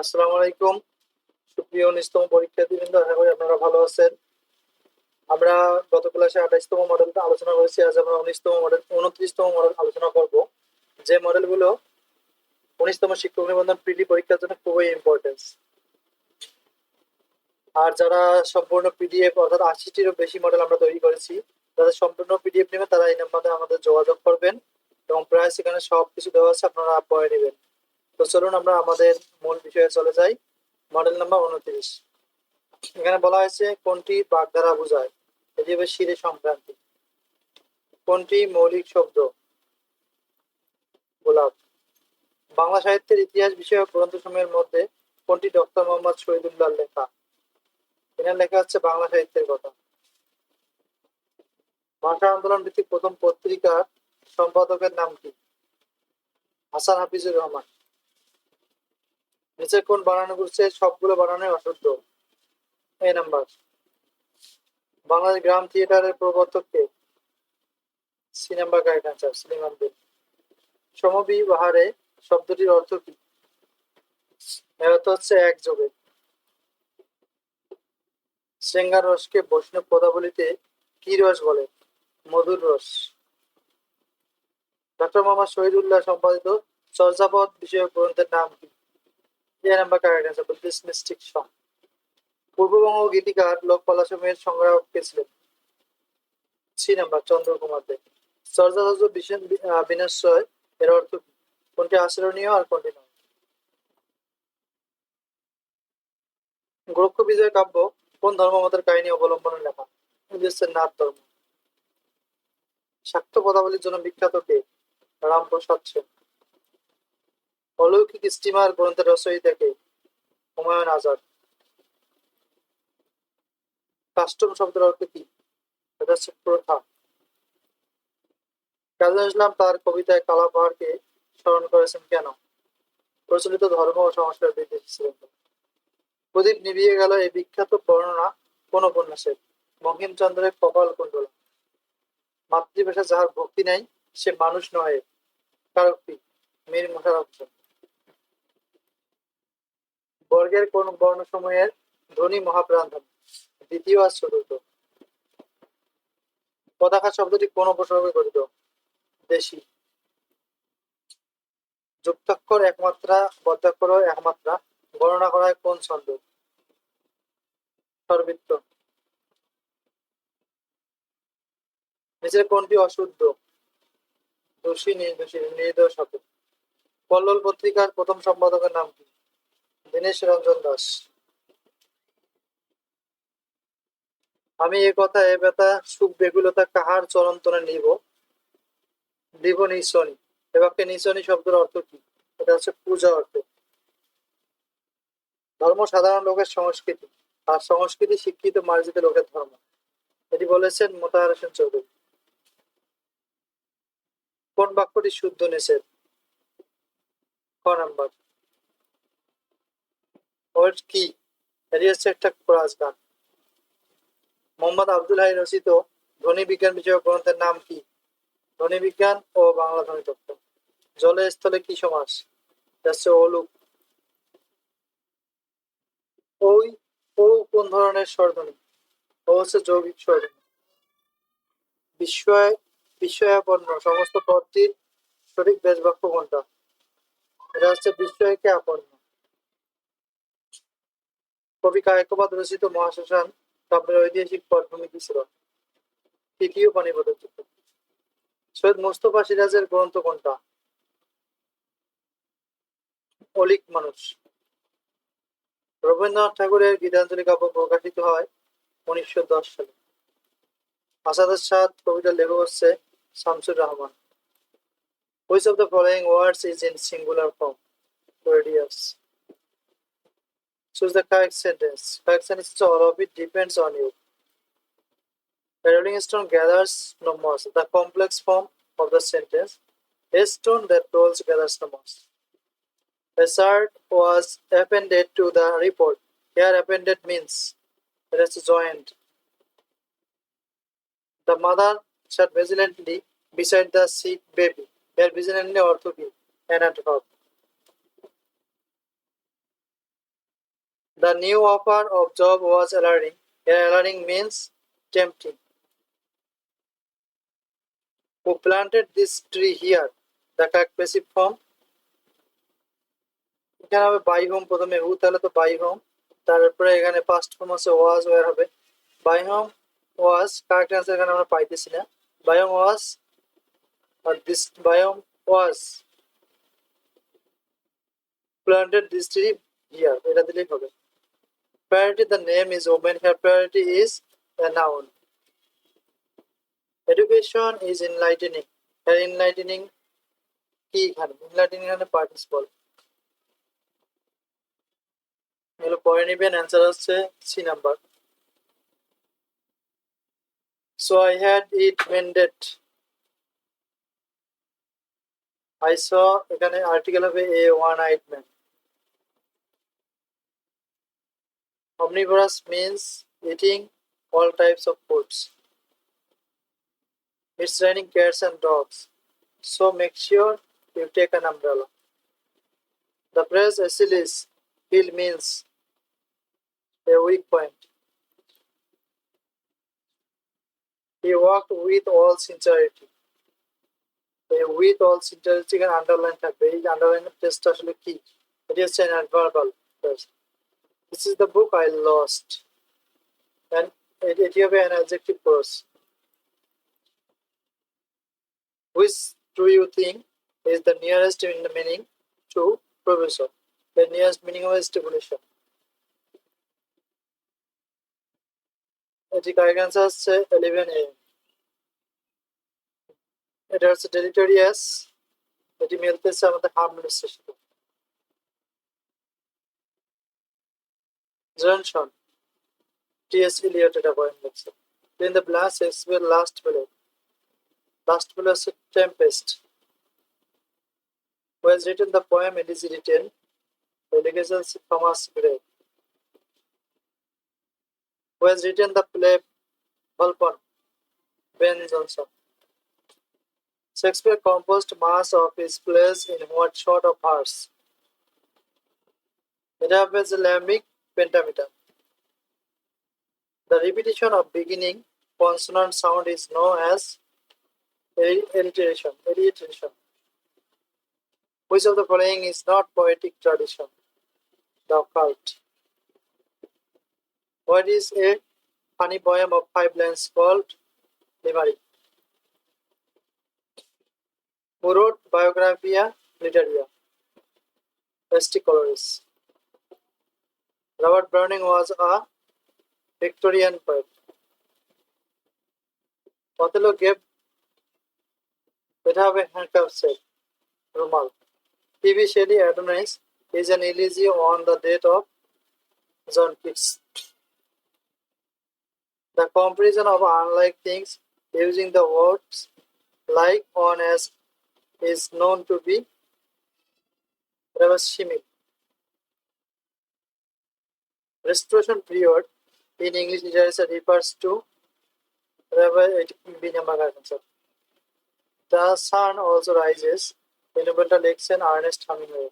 আসসালামু আলাইকুম। সুপ্রিয় 19তম পরীক্ষার্থীবৃন্দ, আশা করি আপনারা ভালো আছেন। আমরা গত ক্লাসে 28তম মডেলটা আলোচনা করেছি। আজ আমরা 29তম মডেল আলোচনা করব। যে মডেলগুলো 19তম শিক্ষক নিবন্ধন পিডি পরীক্ষার জন্য খুবই ইম্পর্টেন্স। আর যারা সম্পূর্ণ পিডিএফ অর্থাৎ 80টিরও বেশি মডেল আমরা তৈরি করেছি, যাদের সম্পূর্ণ পিডিএফ নেবেন তারা এই নাম্বারে আমাদের যোগাযোগ করবেন এবং প্রায় সেখানে সবকিছু দেওয়া আছে, আপনারা পড়ে নেবেন। তো চলুন আমরা আমাদের মূল বিষয়ে চলে যাই। Model number 29। এখানে বলা হয়েছে কোনটি বাগধারা বোঝায়। এটি হবে শিরে সংক্রান্তি। কোনটি মৌলিক শব্দ? গোলাপ। বাংলা সাহিত্যের ইতিহাস বিষয়ক গ্রন্থসমূহের মধ্যে কোনটি ডক্টর মোহাম্মদ শহীদুল্লাহর লেখা? এখানে লেখা হচ্ছে বাংলা সাহিত্যের কথা। ভাষা আন্দোলন ভিত্তিক প্রথম পত্রিকার সম্পাদকের নাম কি? হাসান হাফিজুর রহমান। নিচে কোন বানানগুলো সবগুলো বানানোই অশুদ্ধ? এ নাম্বার। বাংলাদেশ গ্রাম থিয়েটারের প্রবর্তক কে? C number correct answer, Selim Abdul. সমবিবাহারে শব্দটির অর্থ কি? এর অর্থ হচ্ছে একযোগে। শৃঙ্গার রসকে বৈষ্ণব পদাবলিতে কি রস বলে? মধুর রস। ডক্টর মোহাম্মদ শহীদুল্লাহ সম্পাদিত চর্যাপদ বিষয়ক গ্রন্থের নাম কি? A number correct answer, Buddhist mystic song. Purbabanga গীতিকার লোকপালাসমূহের সংগ্রাহক কে ছিলেন? C number Chandrakumar De. চর্যাধ্বজ বিনশ্বর এর অর্থ কি? কোনটি আচরণীয় আর কোনটি নয়? গোরক্ষ বিজয় কাব্য কোন ধর্মমতের কাহিনী অবলম্বনে লেখা? এটি হচ্ছে নাথ ধর্ম। শাক্ত পদাবলীর জন্য বিখ্যাত কে? রামপ্রসাদ সেন। অলৌকিক স্টিমার গ্রন্থের রচয়িতা কে? হুমায়ুন আজাদ। কাস্টম শব্দের অর্থ কি? এটা হচ্ছে প্রথা। কাজী নজরুল ইসলাম তার কবিতায় কালা পাহাড়কে স্মরণ করেছেন কেন? প্রচলিত ধর্ম ও সংস্কার বিদ্বেষী ছিলেন। প্রদীপ নিভিয়ে গেল এই বিখ্যাত বর্ণনা কোন উপন্যাসের? বঙ্কিমচন্দ্রের কপাল কুণ্ডলা। মাতৃভাষা যাহার ভক্তি নাই সে মানুষ নয় কারোক্তি, মীর মশাররফ হোসেন। বর্গের কোন বর্ণসমূহের ধ্বনি মহাপ্রাণ ধ্বনি? দ্বিতীয় আর চতুর্থ। পতাকা শব্দটি কোন উপসর্গে গঠিত? দেশি। যুক্তাক্ষর একমাত্রা, বদ্যাক্ষর একমাত্রা গণনা করা হয় কোন ছন্দ? স্বরবৃত্ত। নিচের কোনটি অশুদ্ধ? দোষী, নির্দোষী, নির্দোষ হবে। কল্লোল পত্রিকার প্রথম সম্পাদকের নাম কি? দীনেশ রঞ্জন দাস। আমি এ কথা এ ব্যথা সুখ বেকুলতা কাহার চরন্তনে নিব দিব নিঃসনি। এ বাক্যে নিঃসনি শব্দের অর্থ কি? এটা হচ্ছে পূজা অর্থ। ধর্ম সাধারণ লোকের সংস্কৃতি আর সংস্কৃতি শিক্ষিত মার্জিত লোকের ধর্ম। এটি বলেছেন মোতাহার হোসেন চৌধুরী। কোন বাক্যটি শুদ্ধ নিষেধ? ক নাম্বার। ওয়েট কি? এটি হচ্ছে একটা কোরাস গান। মোহাম্মদ আব্দুল হাই রচিত ধ্বনি বিজ্ঞান বিষয়ক গ্রন্থের নাম কি? ধ্বনি বিজ্ঞান ও বাংলা ধ্বনি তত্ত্ব। জলে স্থলে কি সমাস? এটা হচ্ছে অলুক। ওই ও কোন ধরনের স্বরধ্বনি? ও হচ্ছে যৌগিক স্বরধ্বনি। বিস্ময় বিস্ময়াপন্ন সমস্ত পদটির সঠিক ব্যাস বাক্য কোনটা? এটা হচ্ছে বিস্ময়কে আপন্ন। কবি কায়কবাদ রচিত মহাশ্মশান কাব্যের ঐতিহাসিক পটভূমি কি ছিল? তৃতীয় পানিপথের যুদ্ধ। সৈয়দ মুস্তফা সিরাজের গ্রন্থ কোনটা? অলিক মানুষ। রবীন্দ্রনাথ ঠাকুরের গীতাঞ্জলি কাব্য প্রকাশিত হয় 1910 সালে। আসাদের সাদ কবিতার লেখক হচ্ছে Shamsur Rahman. Which of the following words is in singular form? Radius. Choose the correct sentence. Correct sentence is all of it depends on you. The rolling stone gathers no moss. The complex form of the sentence. A stone that rolls gathers no moss. A chart was appended to the report. Here appended means it is joined. The mother sat vigilantly beside the sick baby. Here vigilantly অর্থ কি? An adverb. The new offer of job was alluring. Here alluring means tempting. Who planted this tree here? The correct passive form. এখানে হবে by whom, প্রথমে who, তাহলে তো by whom। তারপরে এখানে past form আছে was, where হবে by whom was। Correct answer এখানে আমরা পাইতেছি না। by whom was, R this by whom was planted this tree here, এটা দিলেই হবে। Priority, the name is woman, here priority is a noun। Education is enlightening, here enlightening কি, এখানে enlightening এখানে পার্টিসিপল। এগুলো পরে নিবেন, অ্যান্সার হচ্ছে C number. So I had it mended. I saw, এখানে আর্টিকেল হবে a one-eyed man। Omnivorous means eating all types of foods. It's raining cats and dogs, so make sure you take an umbrella. The phrase Achilles heel means a weak point. He walked with all sincerity. With all sincerity can underline থাকবে, এই underline টেস্টটা আসলে কি, এটি হচ্ছে an adverbial phrase. This is the book I lost, and এটি হবে an adjective clause. Which do you think is the nearest in the meaning to professor? The nearest meaning of stipulation. এটি correct answer হচ্ছে 11A। এটা হচ্ছে ডেলিটোরিয়াস, এটি মিলতেছে আমাদের হারমোনিয়াসের সাথে। Johnson, T.S.. এলিয়ট এটা পয়েন্ট দিচ্ছে। In the blast Shakespeare last play হচ্ছে Tempest. Who has written the poem It is written? লিখেছেন Thomas Gray. Who has written the play Volpone? Ben Jonson. Shakespeare composed mass of his plays in what sort of verse? এটা হবে যে ল্যাম্বিক pentameter. The repetition of beginning consonant sound is known as alliteration. Which of the following is not poetic tradition? The occult. What is a funny poem of 5 lines called Limerick? Who wrote Biographia Literaria? S.T. Coleridge. Robert Browning was a Victorian poet. Othello gave এটা হবে handcuff set, রুমাল। P.B. Shelley Adonis is an elegy on the death of John Keats. The comparison of unlike things using the words like on as is known to be shimic. Restoration period in English literature refers to The sun also rises, the novelটা লিখছেন Ernst হামিংওয়ে।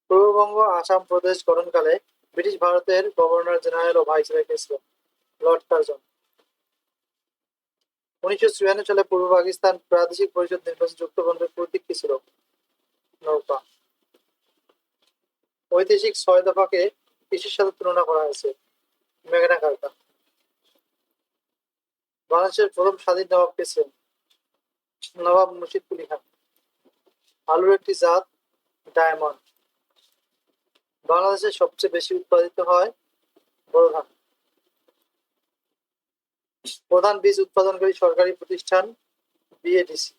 পূর্ববঙ্গ আসাম প্রদেশ গঠনকালে British ভারতের governor general ও viceroy কে ছিলেন? Lord Curzon. 1954 সালে পূর্ব পাকিস্তান প্রাদেশিক পরিষদ নির্বাচন যুক্তফ্রন্টের প্রতীক কি ছিল? নৌকা। ঐতিহাসিক 6 দফাকে কিসের সাথে তুলনা করা হয়েছে? ম্যাগনা কার্টা। বাংলাদেশের প্রথম স্বাধীন নবাব কে ছিলেন? নবাব মুর্শিদ কুলি খান। আলুর একটি জাত ডায়মন্ড। বাংলাদেশে সবচেয়ে বেশি উৎপাদিত হয় বোরো ধান। প্রধান বীজ উৎপাদনকারী সরকারি প্রতিষ্ঠান বিএডিসি।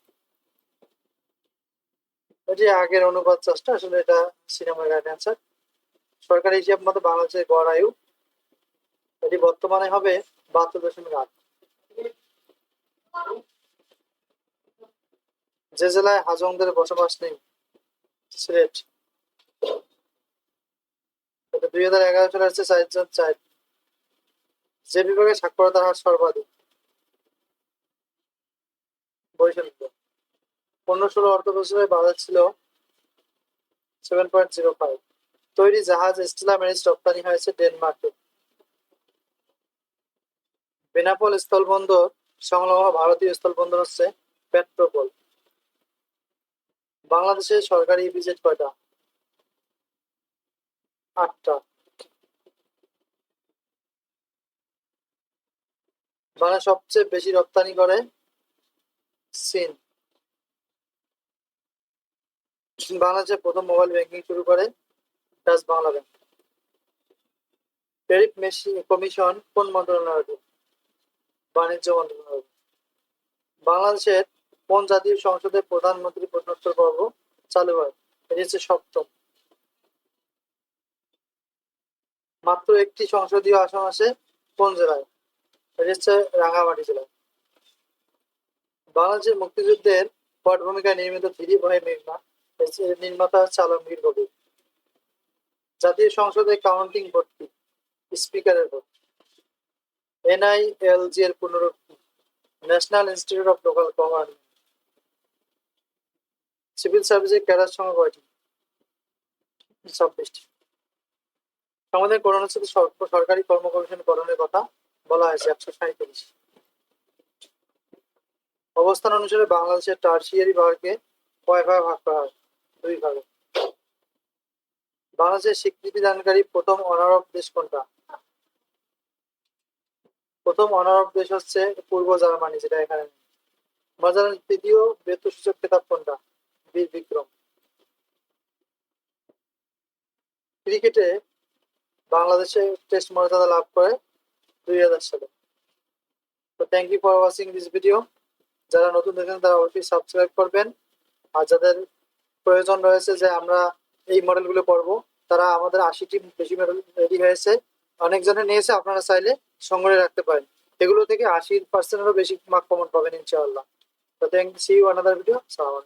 এটি আগের অনুবাদ চাষটা, আসলে এটা সিনেমার রাইট অ্যান্সার। সরকারি হিসাব মতো বাংলাদেশের গড় আয়ু এটি বর্তমানে হবে 72.8। যে জেলায় হাজংদের বসবাস নেই? সিলেট। 2011 সালে আসছে 4 যে বিভাগে সাক্ষরতার হার সর্বাধিক? বরিশাল। 15-16 অর্থ বছরে বাজেট ছিল 7.05। তৈরি জাহাজ স্টেলা মেরিস রপ্তানি হয়েছে ডেনমার্কে। বেনাপোল স্থলবন্দর সংলগ্ন ভারতীয় স্থলবন্দর হচ্ছে পেট্রোপোল। বাংলাদেশের সরকারি ইপিজেড কয়টা? 8টা। বাংলাদেশ সবচেয়ে বেশি রপ্তানি করে চীন। বাংলাদেশে প্রথম মোবাইল ব্যাংকিং শুরু করে Dutch Bangla bank. Tariff commission কোন মন্ত্রণালয়ের? বাণিজ্য মন্ত্রণালয়। বাংলাদেশের কোন জাতীয় সংসদে প্রধানমন্ত্রী প্রশ্নোত্তর পর্ব চালু হয়? এটি হচ্ছে 7ম। মাত্র একটি সংসদীয় আসন আছে কোন জেলায়? এটি হচ্ছে রাঙ্গামাটি জেলায়। বাংলাদেশের মুক্তিযুদ্ধের পটভূমিকায় নির্মিত থ্রি বই মেঘনা, এর নির্মাতা হচ্ছে আলমগীর কবির। জাতীয় সংসদে কাউন্টিং ভোট কি? স্পিকারের ভোট। এনআইএলজি এর পুনরূপ কি? National institute of local government. Civil সার্ভিসের ক্যাডার সংখ্যা কয়টি? 26টি। আমাদের কোন অনুচ্ছেদে সরকারি কর্মকমিশন গঠনের কথা বলা হয়েছে? 137। অবস্থান অনুসারে বাংলাদেশের টারসিয়ারি বিভাগকে কয় ভাগে ভাগ করা হয়? 2 ভাগে। বাংলাদেশের স্বীকৃতি দানকারী প্রথম অনারব দেশ কোনটা? প্রথম অনারব দেশ হচ্ছে পূর্ব জার্মানি, যেটা এখানে নেই। বাংলাদেশের তৃতীয় বীরত্বসূচক খেতাব কোনটা? বীর বিক্রম। ক্রিকেটে বাংলাদেশে টেস্ট মর্যাদা লাভ করে 2000 সালে। তো thank you for watching this video. যারা নতুন দেখেন তারা অবশ্যই সাবস্ক্রাইব করবেন। আর যাদের প্রয়োজন রয়েছে যে আমরা এই মডেলগুলো পড়বো, তারা আমাদের 80টি বেশি মডেল রেডি হয়েছে, অনেকজনে নিয়েছে, আপনারা চাইলে সংগ্রহে রাখতে পারেন। এগুলো থেকে 80%-এরও বেশি মার্ক কমন পাবেন ইনশাআল্লাহ। তো thank see you another video. সালাম।